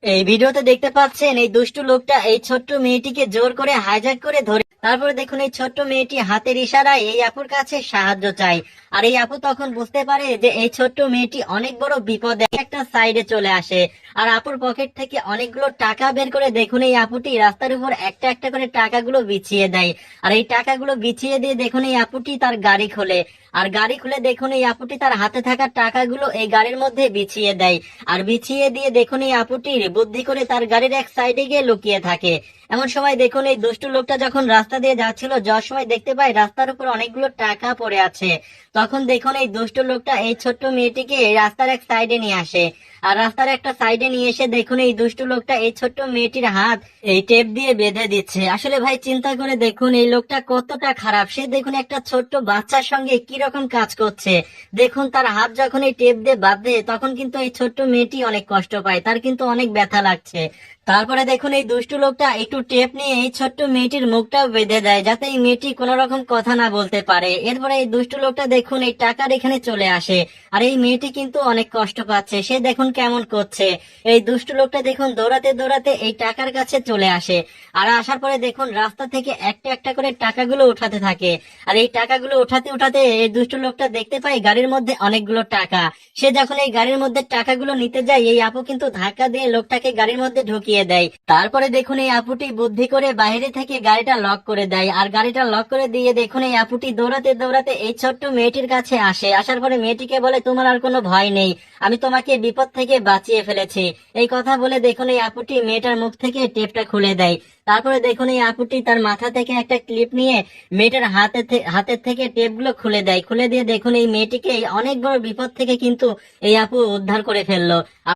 এই ভিডিওতে দেখতে পাচ্ছেন এই দুষ্টু লোকটা এই ছোট্ট মেয়েটিকে জোর করে হাইজ্যাক করে ধরে, তারপরে দেখুন এই ছোট্ট মেয়েটি হাতের ইশারায় এই আপুর কাছে সাহায্য চায়। আর এই আপু তখন বুঝতে পারে যে এই ছোট্ট মেয়েটি অনেক বড় বিপদে, একটা সাইডে চলে আসে আর আপুর পকেট থেকে অনেকগুলো টাকা বের করে দেখুন এই আপুটি রাস্তার উপর একটা একটা করে টাকাগুলো বিছিয়ে দেয়। আর এই টাকাগুলো বিছিয়ে দিয়ে দেখুন এই আপুটি তার গাড়ি খোলে, আর গাড়ি খুলে দেখুন এই আপুটি তার হাতে থাকা টাকাগুলো এই গাড়ির মধ্যে বিছিয়ে দেয়। আর বিছিয়ে দিয়ে দেখুন এই আপুটির বুদ্ধি করে তার গাড়ির এক সাইডে গিয়ে লুকিয়ে থাকে। এমন সময় দেখুন এই দুষ্টু লোকটা যখন রাস্তা দিয়ে যাচ্ছিল, যাওয়ার সময় দেখতে পায় রাস্তার উপর অনেকগুলো টাকা পড়ে আছে। তখন দেখুন এই দুষ্টু লোকটা এই ছোট্ট মেয়েটিকে রাস্তার এক সাইডে নিয়ে আসে। আর রাস্তার একটা সাইডে নিয়ে এসে দেখুন এই দুষ্টু লোকটা এই ছোট্ট মেয়েটির হাত এই টেপ দিয়ে বেঁধে দিচ্ছে। আসলে ভাই চিন্তা করে দেখুন এই লোকটা কতটা খারাপ। সে দেখুন একটা ছোট্ট বাচ্চার সঙ্গে কি রকম কাজ করছে। দেখুন তার হাত যখন এই টেপ দিয়ে বাঁধে তখন কিন্তু এই ছোট্ট মেয়েটি অনেক কষ্ট পায়, তার কিন্তু অনেক ব্যথা লাগছে। তারপরে দেখুন এই দুষ্টু লোকটা একটু টেপ নিয়ে এই ছোট্ট মেয়েটির মুখটাও বেঁধে দেয়, যাতে এই মেয়েটি কোনো রকম কথা না বলতে পারে। এরপরে এই দুষ্টু লোকটা দেখুন এই টাকার এখানে চলে আসে। আর এই মেয়েটি কিন্তু অনেক কষ্ট পাচ্ছে, সে দেখুন কেমন করছে। এই দুষ্টু লোকটা দেখুন দৌড়াতে দৌড়াতে এই টাকার কাছে চলে আসে। আর আসার পরে দেখুন রাস্তা থেকে একটা একটা করে টাকাগুলো উঠাতে থাকে। আর এই টাকাগুলো উঠাতে উঠাতে এই দুষ্টু লোকটা দেখতে পায় গাড়ির মধ্যে অনেকগুলো টাকা। সে যখন এই গাড়ির মধ্যে টাকাগুলো নিতে যায়, এই আপু কিন্তু ধাক্কা দিয়ে লোকটাকে গাড়ির মধ্যে ঢুকিয়ে দেয়। তারপরে দেখুন এই আপুটি বুদ্ধি করে বাইরে থেকে গাড়িটা লক করে দেয়। আর গাড়িটা লক করে দিয়ে দেখুন এই আপুটি দৌড়াতে দৌড়াতে এই ছোট্ট মেয়েটির কাছে আসে। আসার পরে মেয়েটিকে বলে, তোমার আর কোনো ভয় নেই, আমি তোমাকে বিপদ থেকে বাঁচিয়ে ফেলেছি। এই কথা বলে দেখুন এই আপুটি মেয়েটার মুখ থেকে টেপটা খুলে দেয়। তারপরে দেখুন এই আপুটি তার মাথা থেকে একটা ক্লিপ নিয়ে মেয়েটার হাতের থেকে টেপগুলো খুলে দেয়। খুলে দিয়ে দেখুন এই মেয়েটিকে অনেক বড় বিপদ থেকে কিন্তু এই আপু উদ্ধার করে ফেললো।